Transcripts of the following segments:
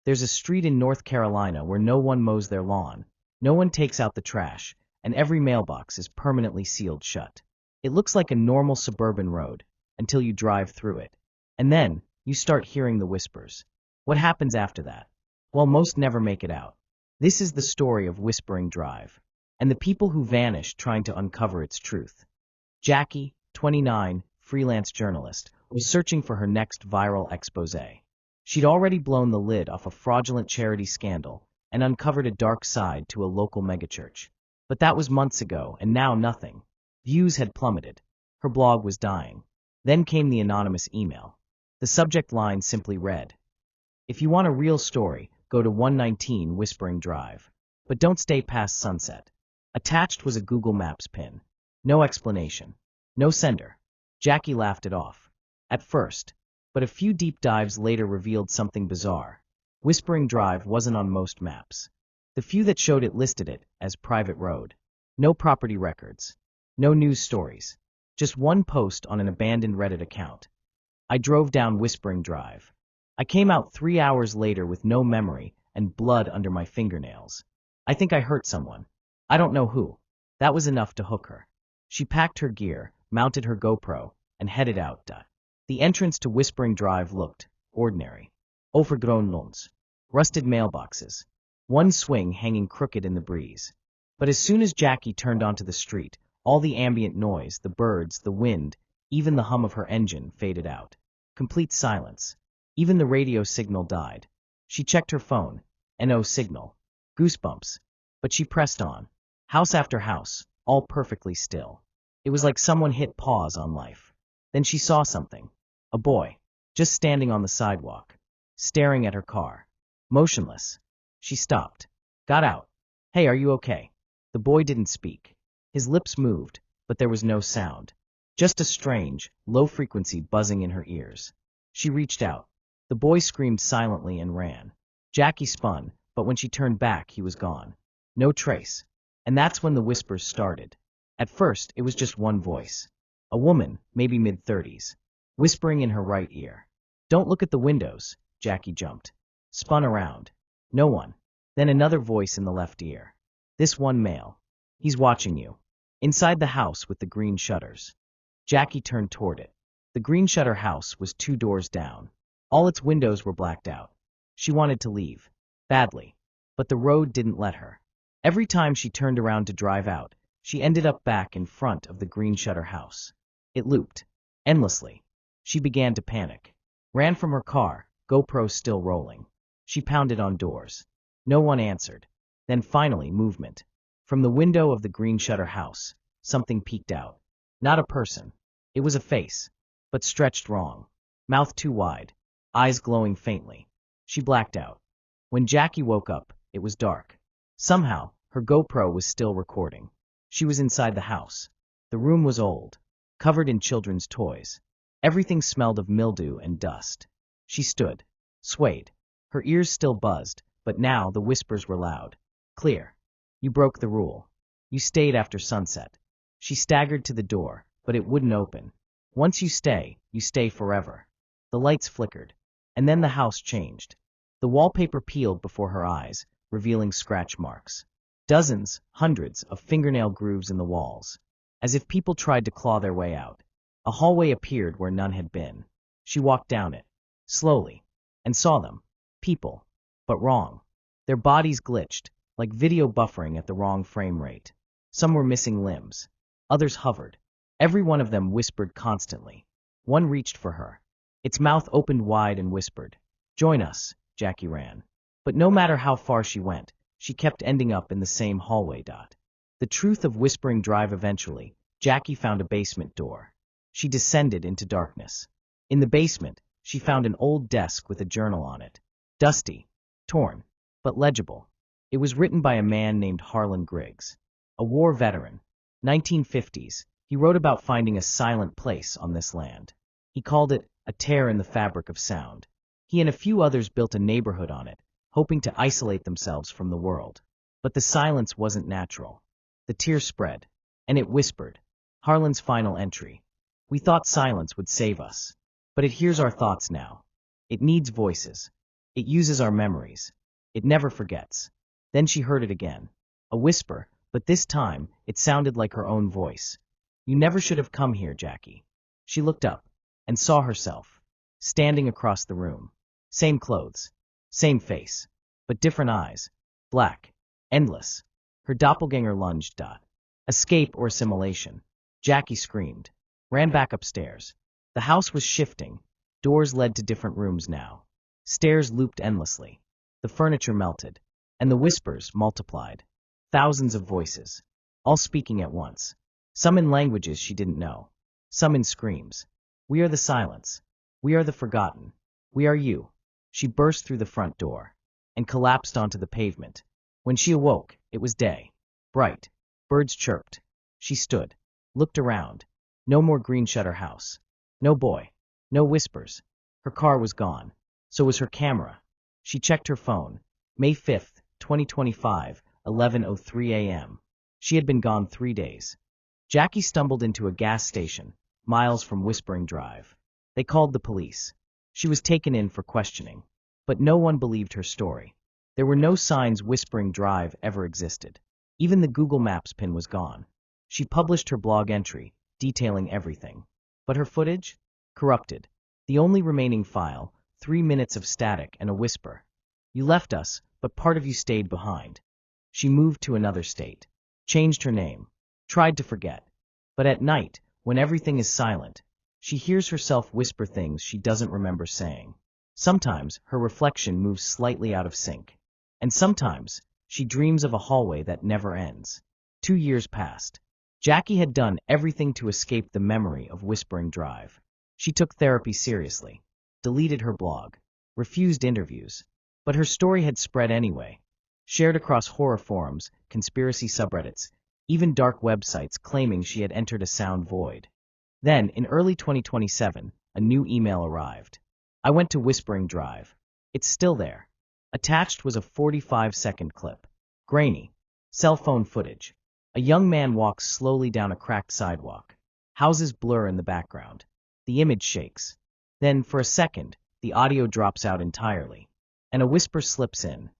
There's a street in North Carolina where no one mows their lawn, no one takes out the trash, and every mailbox is permanently sealed shut. It looks like a normal suburban road until you drive through it. And then you start hearing the whispers. What happens after that? Well, most never make it out. This is the story of Whispering Drive, and the people who vanished trying to uncover its truth. Jackie, 29, freelance journalist, was searching for her next viral exposé. She'd already blown the lid off a fraudulent charity scandal and uncovered a dark side to a local megachurch. But that was months ago, and now nothing. Views had plummeted. Her blog was dying. Then came the anonymous email. The subject line simply read, "If you want a real story, go to 119 Whispering Drive. But don't stay past sunset." Attached was a Google Maps pin. No explanation. No sender. Jackie laughed it off. At first. But a few deep dives later revealed something bizarre. Whispering Drive wasn't on most maps. The few that showed it listed it as private road. No property records. No news stories. Just one post on an abandoned Reddit account. I drove down Whispering Drive. I came out 3 hours later with no memory and blood under my fingernails. I think I hurt someone. I don't know who. That was enough to hook her. She packed her gear, mounted her GoPro, and headed out. The entrance to Whispering Drive looked ordinary. Overgrown lawns. Rusted mailboxes. One swing hanging crooked in the breeze. But as soon as Jackie turned onto the street, all the ambient noise, the birds, the wind, even the hum of her engine faded out. Complete silence. Even the radio signal died. She checked her phone. No signal. Goosebumps. But she pressed on. House after house, all perfectly still. It was like someone hit pause on life. Then she saw something. A boy. Just standing on the sidewalk. Staring at her car. Motionless. She stopped. Got out. "Hey, are you okay?" The boy didn't speak. His lips moved, but there was no sound. Just a strange, low-frequency buzzing in her ears. She reached out. The boy screamed silently and ran. Jackie spun, but when she turned back, he was gone. No trace. And that's when the whispers started. At first, it was just one voice. A woman, maybe mid-30s, whispering in her right ear. "Don't look at the windows." Jackie jumped. Spun around. No one. Then another voice in the left ear. "This one male. He's watching you. Inside the house with the green shutters." Jackie turned toward it. The green shutter house was 2 doors down. All its windows were blacked out. She wanted to leave. Badly. But the road didn't let her. Every time she turned around to drive out, she ended up back in front of the green shutter house. It looped. Endlessly. She began to panic. Ran from her car, GoPro still rolling. She pounded on doors. No one answered. Then finally, movement. From the window of the green shutter house, something peeked out. Not a person. It was a face. But stretched wrong. Mouth too wide. Eyes glowing faintly. She blacked out. When Jackie woke up, it was dark. Somehow, her GoPro was still recording. She was inside the house. The room was old. Covered in children's toys. Everything smelled of mildew and dust. She stood. Swayed. Her ears still buzzed, but now the whispers were loud. Clear. "You broke the rule. You stayed after sunset." She staggered to the door, but it wouldn't open. Once you stay forever. The lights flickered. And then the house changed. The wallpaper peeled before her eyes, revealing scratch marks. Dozens, hundreds of fingernail grooves in the walls. As if people tried to claw their way out. A hallway appeared where none had been. She walked down it. Slowly. And saw them. People. But wrong. Their bodies glitched, like video buffering at the wrong frame rate. Some were missing limbs. Others hovered. Every one of them whispered constantly. One reached for her. Its mouth opened wide and whispered. "Join us." Jackie ran. But no matter how far she went, she kept ending up in the same hallway. The truth of Whispering Drive eventually, Jackie found a basement door. She descended into darkness. In the basement, she found an old desk with a journal on it. Dusty. Torn. But legible. It was written by a man named Harlan Griggs. A war veteran. 1950s. He wrote about finding a silent place on this land. He called it a tear in the fabric of sound. He and a few others built a neighborhood on it, hoping to isolate themselves from the world. But the silence wasn't natural. The tear spread, and it whispered. Harlan's final entry. "We thought silence would save us. But it hears our thoughts now. It needs voices. It uses our memories. It never forgets. Then she heard it again. A whisper, but this time it sounded like her own voice. You never should have come here, Jackie. She looked up and saw herself, standing across the room. Same clothes, same face, but different eyes. Black, endless. Her doppelganger lunged. Escape or assimilation. Jackie screamed, ran back upstairs. The house was shifting. Doors led to different rooms now. Stairs looped endlessly. The furniture melted, and the whispers multiplied. Thousands of voices, all speaking at once. Some in languages she didn't know. Some in screams. We are the silence. We are the forgotten. We are you. She burst through the front door and collapsed onto the pavement. When she awoke, it was day. Bright. Birds chirped. She stood, looked around. No more green shutter house. No boy. No whispers. Her car was gone. So was her camera. She checked her phone. May 5th, 2025, 11:03 a.m. She had been gone 3 days. Jackie stumbled into a gas station, miles from Whispering Drive. They called the police. She was taken in for questioning. But no one believed her story. There were no signs Whispering Drive ever existed. Even the Google Maps pin was gone. She published her blog entry, detailing everything. But her footage? Corrupted. The only remaining file, 3 minutes of static and a whisper. You left us, but part of you stayed behind. She moved to another state, changed her name, tried to forget. But at night, when everything is silent, she hears herself whisper things she doesn't remember saying. Sometimes her reflection moves slightly out of sync. And sometimes she dreams of a hallway that never ends. 2 years passed. Jackie had done everything to escape the memory of Whispering Drive. She took therapy seriously, deleted her blog, refused interviews. But her story had spread anyway, shared across horror forums, conspiracy subreddits, even dark websites claiming she had entered a sound void. Then, in early 2027, a new email arrived. I went to Whispering Drive. It's still there. Attached was a 45-second clip. Grainy. Cell phone footage. A young man walks slowly down a cracked sidewalk. Houses blur in the background. The image shakes. Then, for a second, the audio drops out entirely. And a whisper slips in.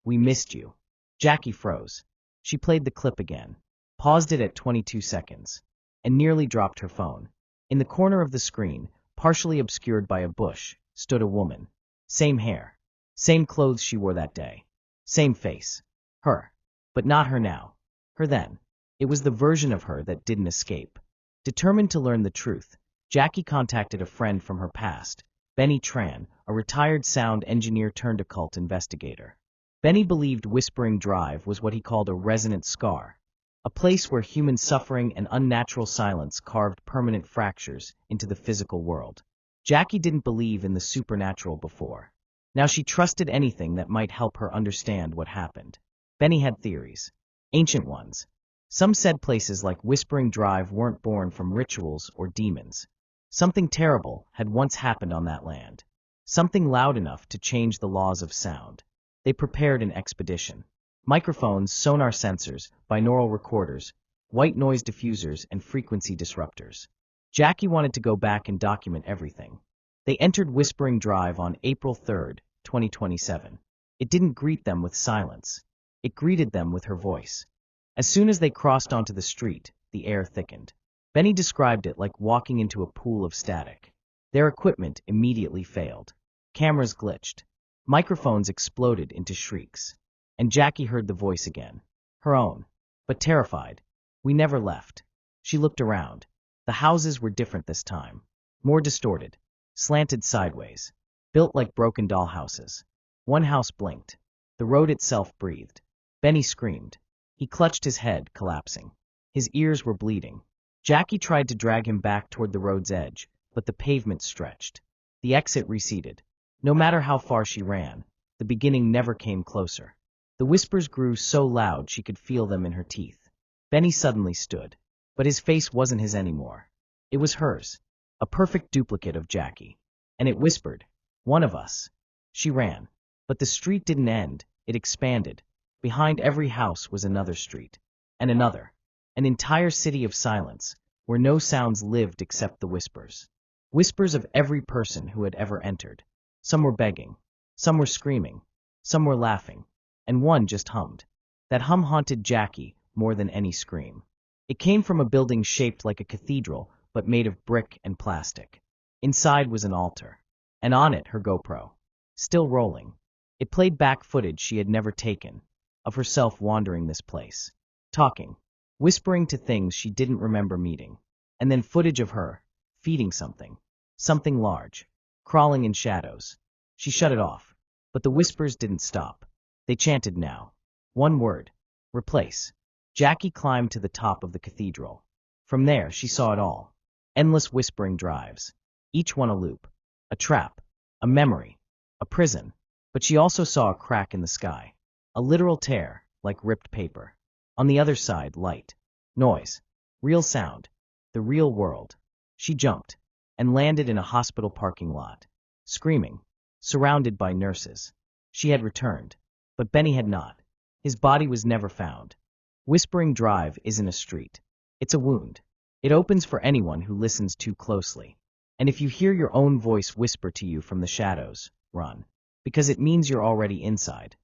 We missed you. Jackie froze. She played the clip again, paused it at 22 seconds, and nearly dropped her phone. In the corner of the screen, partially obscured by a bush, stood a woman. Same hair. Same clothes she wore that day. Same face. Her. But not her now. Her then. It was the version of her that didn't escape. Determined to learn the truth, Jackie contacted a friend from her past, Benny Tran, a retired sound engineer turned occult investigator. Benny believed Whispering Drive was what he called a resonant scar, a place where human suffering and unnatural silence carved permanent fractures into the physical world. Jackie didn't believe in the supernatural before. Now she trusted anything that might help her understand what happened. Benny had theories, ancient ones. Some said places like Whispering Drive weren't born from rituals or demons. Something terrible had once happened on that land. Something loud enough to change the laws of sound. They prepared an expedition. Microphones, sonar sensors, binaural recorders, white noise diffusers, and frequency disruptors. Jackie wanted to go back and document everything. They entered Whispering Drive on April 3rd, 2027. It didn't greet them with silence. It greeted them with her voice. As soon as they crossed onto the street, the air thickened. Benny described it like walking into a pool of static. Their equipment immediately failed. Cameras glitched. Microphones exploded into shrieks. And Jackie heard the voice again. Her own. But terrified. We never left. She looked around. The houses were different this time. More distorted. Slanted sideways. Built like broken doll houses. One house blinked. The road itself breathed. Benny screamed. He clutched his head, collapsing. His ears were bleeding. Jackie tried to drag him back toward the road's edge, but the pavement stretched. The exit receded. No matter how far she ran, the beginning never came closer. The whispers grew so loud she could feel them in her teeth. Benny suddenly stood. But his face wasn't his anymore. It was hers. A perfect duplicate of Jackie. And it whispered, "One of us." She ran. But the street didn't end, it expanded. Behind every house was another street. And another. An entire city of silence, where no sounds lived except the whispers. Whispers of every person who had ever entered. Some were begging. Some were screaming, some were laughing, and one just hummed. That hum haunted Jackie more than any scream. It came from a building shaped like a cathedral, but made of brick and plastic. Inside was an altar, and on it her GoPro, still rolling. It played back footage she had never taken, of herself wandering this place, talking, whispering to things she didn't remember meeting, and then footage of her, feeding something large, crawling in shadows. She shut it off, but the whispers didn't stop. They chanted now. One word: replace. Jackie climbed to the top of the cathedral. From there she saw it all. Endless whispering drives, each one a loop, a trap, a memory, a prison. But she also saw a crack in the sky, a literal tear, like ripped paper. On the other side, light, noise, real sound, the real world. She jumped, and landed in a hospital parking lot, screaming, surrounded by nurses. She had returned, but Benny had not. His body was never found. Whispering Drive isn't a street. It's a wound. It opens for anyone who listens too closely. And if you hear your own voice whisper to you from the shadows, run. Because it means you're already inside.